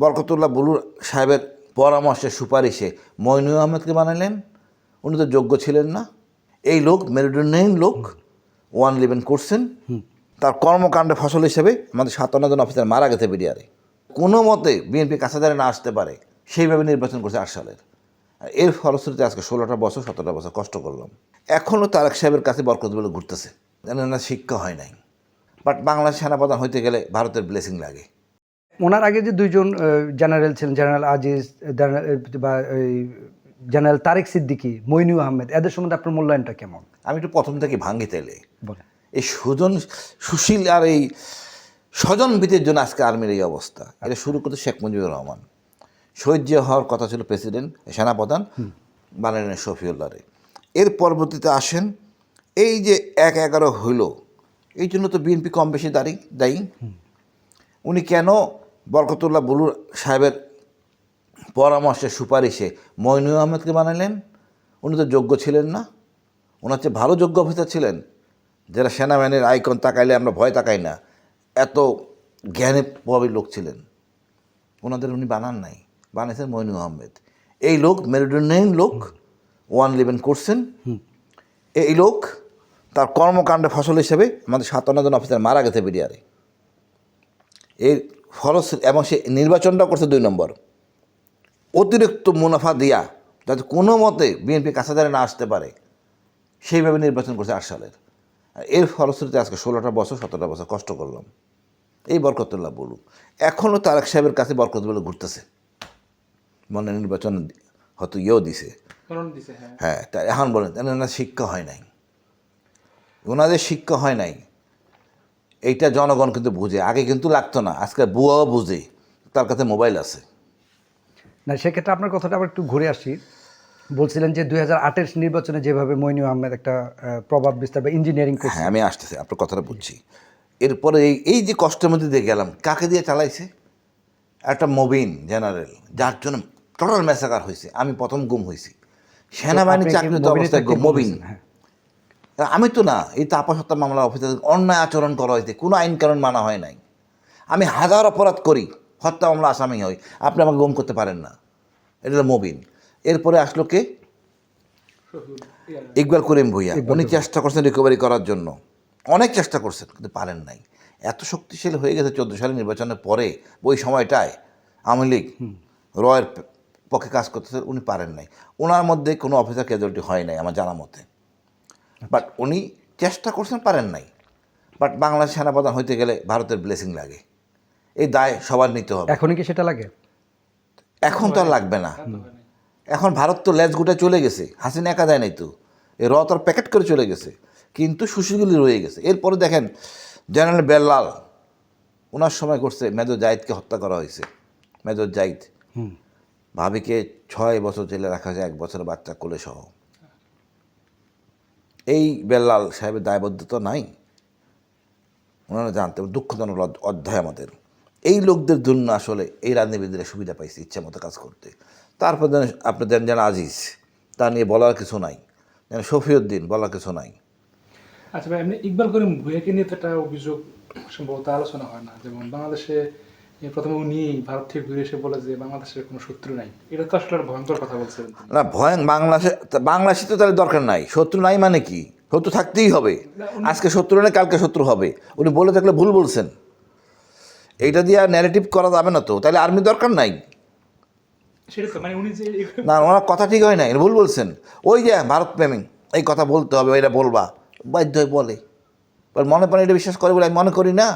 Barkatullah blue সাহেবের পরামর্শে সুপারিশে মইনুল আহমেদকে বানালেন। উনি তো যোগ্য ছিলেন না। এই লোক মেরুদণ্ডহীন লোক 111 করছেন। তার কর্মকাণ্ডে ফসল হিসেবে আমাদের 57 জন অফিসার মারা গেছে বিডিআরে। কোনো মতে বিএনপি কাছাদারে না আসতে পারে সেইভাবে নির্বাচন করছে 8 সালের। এর ফলশ্রুতিতে আজকে 16টা বছর 17টা বছর কষ্ট করলাম। এখনও তারেক সাহেবের কাছে বরকতুল্লাহ ঘুরতেছে, জানেন না, শিক্ষা হয় নাই। বাট বাংলাদেশ সেনাপ্রধান হইতে গেলে ভারতের ব্লেসিং লাগে। ওনার আগে যে দুইজন জেনারেল ছিলেন, জেনারেল আজিজ বা জেনারেল তারেক সিদ্দিকী, মইনুল আহমেদ, এদের সম্বন্ধে আপনার মূল্যায়নটা কেমন? আমি একটু প্রথম থেকে ভাঙ্গি তাইলে এই সুশীল আর এই স্বজনভীতির জন্য আজকে আর্মির এই অবস্থা। এটা শুরু করতে শেখ মুজিবুর রহমান, শহীদ জিয়া হওয়ার কথা ছিল প্রেসিডেন্ট, সেনাপ্রধান বানালেন শফিউল্লাহরে। এর পরবর্তীতে আসেন এই যে 1/11 হইল, এই জন্য তো বিএনপি কম বেশি দায়ী। উনি কেন বরকতুল্লাহ বুলু সাহেবের পরামর্শে সুপারিশে মইনুল আহমেদকে বানালেন? উনি তো যোগ্য ছিলেন না। ওনার চেয়ে ভালো যোগ্য অফিসার ছিলেন, যারা সেনাবাহিনীর আইকন তাকাইলে আমরা ভয় তাকাই না, এত জ্ঞানে প্রভাবী লোক ছিলেন। ওনাদের উনি বানান নাই, বানিয়েছেন মইনুল আহমেদ। এই লোক মেরুদণ্ডহীন লোক 111 করছেন। এই লোক তার কর্মকাণ্ডে ফসল হিসেবে আমাদের 57 জন অফিসার মারা গেছে বিডিআরে। এর ফলশ্রুতি, এবং সে নির্বাচনটা করছে 2 নম্বর, অতিরিক্ত মুনাফা দিয়া যাতে কোনো মতে বিএনপি কাছাদারে না আসতে পারে সেইভাবে নির্বাচন করছে 8 সালের। এর ফলশ্রুতিতে আজকে 16টা বছর 17টা বছর কষ্ট করলাম। এই বরকতুল্লাহ বুলু এখনও তারেক সাহেবের কাছে বরকতুল্লাহ ঘুরতেছে। মনে নির্বাচন হয়তো দিছে, হ্যাঁ, তা এখন বলেন না, শিক্ষা হয় নাই, ওনাদের শিক্ষা হয় নাই। এইটা জনগণ কিন্তু বুঝে, আগে কিন্তু লাগতো না, আজকে বুয়াও বুঝে, তার কাছে মোবাইল আছে। না, সেক্ষেত্রে আপনার কথাটা আবার একটু ঘুরে আসি। বলছিলেন যে 2008-এর নির্বাচনে যেভাবে মইনুল আহমেদ একটা প্রভাব বিস্তার বা ইঞ্জিনিয়ারিং করছে। হ্যাঁ, আমি আসতেছি, আপনার কথাটা বুঝছি। এরপরে এই যে কষ্টের মধ্যে দিয়ে গেলাম, কাকে দিয়ে চালাইছে? একটা মবিন জেনারেল, যার জন্য টোটাল ম্যাসাকার হয়েছে। আমি প্রথম গুম হয়েছি সেনাবাহিনী চাকরিতে অবস্থায়, মবিন। আমি তো না, এই তো আপাসত্তা মামলা অফিসার অন্যায় আচরণ করা হয়েছে, কোনো আইন কানুন মানা হয় নাই। আমি হাজার অপরাধ করি, হত্যা মামলা আসামি হই, আপনি আমাকে গুম করতে পারেন না। এটা হলো মবিন। এরপরে আসলো কে? ইকবাল করিম ভূঁইয়া। উনি চেষ্টা করছেন রিকভারি করার জন্য, অনেক চেষ্টা করছেন, কিন্তু পারেন নাই। এত শক্তিশালী হয়ে গেছে 14 সালের নির্বাচনের পরে, ওই সময়টায় আওয়ামী লীগ রয়ের পক্ষে কাজ করতেছে, উনি পারেন নাই। ওনার মধ্যে কোনো অফিসার ক্যাজুয়ালিটি হয় নাই আমার জানা মতে। বাট উনি চেষ্টা করছেন, পারেন নাই। বাট বাংলাদেশ সেনাপ্রধান হইতে গেলে ভারতের ব্লেসিং লাগে। এই দায় সবার নিতে হবে। এখনই কি সেটা লাগে? এখন তো আর লাগবে না। এখন ভারত তো লেজ গুটে চলে গেছে, হাসিনা একা দেয় নাই তো, এই তোর প্যাকেট করে চলে গেছে, কিন্তু সুশীলগুলি রয়ে গেছে। এরপরে দেখেন জেনারেল বেল্লাল, ওনার সময় করছে মেজর জাহিদকে হত্যা করা হয়েছে। মেজর জাহিদ ভাবিকে 6 বছর জেলে রাখা হয়েছে, 1 বছরের বাচ্চা কোলে সহ। এই বেল্লাল সাহেবের দায়বদ্ধতা নাই, ওনারা জানতে। দুঃখজনক অধ্যায় আমাদের। এই লোকদের জন্য আসলে এই রাজনীতিবিদরা সুবিধা পাইছে ইচ্ছা মতো কাজ করতে। তারপর আপনি দেন যেন আজিজ, তা নিয়ে বলার কিছু নাই, যেন শফিউদ্দিন, বলার কিছু নাই। আচ্ছা ভাই, এমনি ইকবাল করিম ভূঁইয়াকে নিয়ে তো একটা অভিযোগ সম্ভবত আলোচনা হয় না, যেমন বাংলাদেশে প্রথমে উনি ভারত থেকে ঘুরে এসে বলে যে বাংলাদেশের কোনো শত্রু নাই। এটা তো আসলে ভয়ঙ্কর কথা বলছেন না, বাংলাদেশে তো তাহলে দরকার নাই। শত্রু নাই মানে কি? শত্রু থাকতেই হবে। আজকে শত্রু নেই, কালকে শত্রু হবে। উনি বলে থাকলে ভুল বলছেন। এইটা দিয়ে ন্যারেটিভ করা যাবে না তো, তাহলে আর্মি দরকার নাই। না, ওনার কথা ঠিক হয় নাই, ভুল বলছেন। ওই যে ভারত প্রেমিক, এই কথা বলতে হবে, এটা বলবা, বাধ্য হয়ে বলে। মনে প্রাণে এটা বিশ্বাস করে বলে আমি মনে করি না।